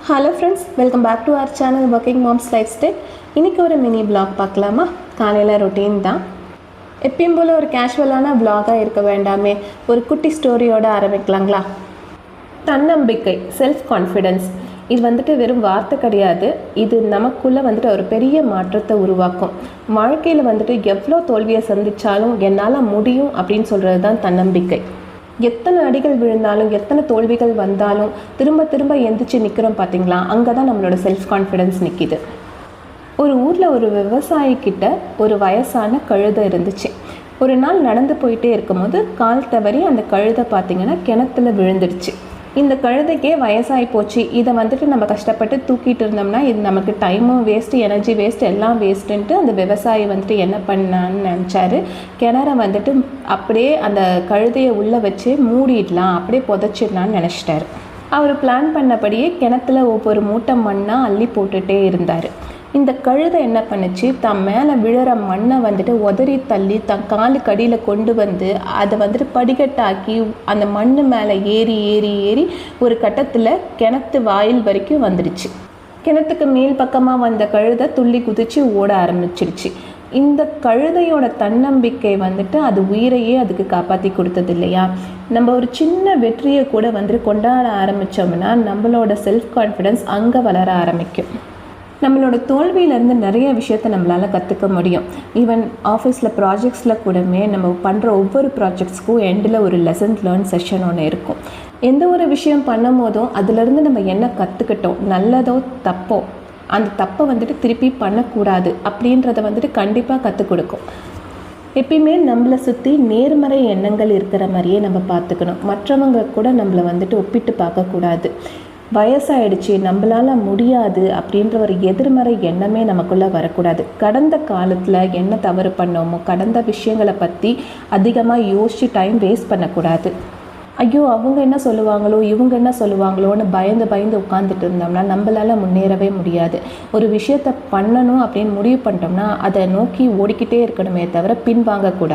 Hello friends, welcome back to our channel working moms life style. இன்றைக்கி ஒரு mini black பார்க்கலாமா? காலையில் routine தான். எப்பயும் போல் ஒரு கேஷுவலான பிளாகாக இருக்க வேண்டாமே, ஒரு குட்டி ஸ்டோரியோடு ஆரம்பிக்கலாங்களா? தன்னம்பிக்கை, செல்ஃப் கான்ஃபிடென்ஸ், இது வெறும் வார்த்தை கிடையாது. இது நமக்குள்ளே ஒரு பெரிய மாற்றத்தை உருவாக்கும். வாழ்க்கையில் எவ்வளோ தோல்வியை சந்தித்தாலும் என்னால் முடியும் அப்படின்னு சொல்கிறது தான் தன்னம்பிக்கை. எத்தனை அடிகள் விழுந்தாலும், எத்தனை தோல்விகள் வந்தாலும் திரும்ப திரும்ப எந்திரிச்சு நிற்கிறோம் பார்த்தீங்களா? அங்கே தான் நம்மளோட செல்ஃப் கான்ஃபிடென்ஸ் நிற்கிது. ஒரு ஊரில் ஒரு விவசாயிக்கிட்ட ஒரு வயசான கழுதை இருந்துச்சு. ஒரு நாள் நடந்து போயிட்டே இருக்கும்போது கால் தவறி அந்த கழுதை பார்த்திங்கன்னா கிணத்துல விழுந்துடுச்சு. இந்த கழுதைக்கே வயசாகி போச்சு. இதை நம்ம கஷ்டப்பட்டு தூக்கிட்டு இருந்தோம்னா இது நமக்கு டைமும் வேஸ்ட்டு, எனர்ஜி வேஸ்ட்டு, எல்லாம் வேஸ்ட்டுன்ட்டு அந்த விவசாயி என்ன பண்ணான்னு நினச்சாரு, கிணற அப்படியே அந்த கழுதையை உள்ளே வச்சு மூடிடலாம், அப்படியே புதைச்சிடலான்னு நினச்சிட்டாரு. அவர் பிளான் பண்ணபடியே கிணத்துல ஒவ்வொரு மூட்டை மண்ணாக அள்ளி போட்டுகிட்டே இருந்தார். இந்த கழுதை என்ன பண்ணுச்சு, தான் மேலே விழுற மண்ணை உதறி தள்ளி தன் காலுக்கு அடியில் கொண்டு வந்து அதை படிக்கட்டாக்கி அந்த மண் மேலே ஏறி ஏறி ஏறி ஒரு கட்டத்தில் கிணத்து வாயில் வரைக்கும் வந்துடுச்சு. கிணத்துக்கு மேல் பக்கமாக வந்த கழுதை துள்ளி குதித்து ஓட ஆரம்பிச்சிடுச்சு. இந்த கழுதையோட தன்னம்பிக்கை அது உயிரையே அதுக்கு காப்பாற்றி கொடுத்தது இல்லையா? நம்ம ஒரு சின்ன வெற்றியை கூட கொண்டாட ஆரம்பித்தோம்னா நம்மளோட செல்ஃப் கான்ஃபிடென்ஸ் அங்கே வளர ஆரம்பிக்கும். நம்மளோட தோல்வியிலேருந்து நிறைய விஷயத்தை நம்மளால் கற்றுக்க முடியும். ஈவன் ஆஃபீஸில் ப்ராஜெக்ட்ஸில் கூடமே நம்ம பண்ணுற ஒவ்வொரு ப்ராஜெக்ட்ஸ்க்கும் எண்டில் ஒரு லெசன் லேர்ன் செஷன் ஒன்று இருக்கும். எந்த ஒரு விஷயம் பண்ணும் போதும் அதுலேருந்து நம்ம என்ன கற்றுக்கிட்டோம், நல்லதோ தப்போ, அந்த தப்பை திருப்பி பண்ணக்கூடாது அப்படின்றத கண்டிப்பாக கற்றுக் கொடுக்கும். எப்பயுமே நம்மளை சுற்றி நேர்மறை எண்ணங்கள் இருக்கிற மாதிரியே நம்ம பார்த்துக்கணும். மற்றவங்க கூட நம்மளை ஒப்பிட்டு பார்க்கக்கூடாது. வயசாயிடுச்சு, நம்மளால் முடியாது அப்படின்ற ஒரு எதிர்மறை எண்ணமே நமக்குள்ளே வரக்கூடாது. கடந்த காலத்தில் என்ன தவறு பண்ணோமோ, கடந்த விஷயங்களை பற்றி அதிகமாக யோசித்து டைம் வேஸ்ட் பண்ணக்கூடாது. ஐயோ அவங்க என்ன சொல்லுவாங்களோ, இவங்க என்ன சொல்லுவாங்களோன்னு பயந்து உட்காந்துட்டு இருந்தோம்னா நம்மளால் முன்னேறவே முடியாது. ஒரு விஷயத்தை பண்ணணும் அப்படின்னு முடிவு பண்ணிட்டோம்னா அதை நோக்கி ஓடிக்கிட்டே இருக்கணுமே தவிர பின்வாங்கக்கூடாது.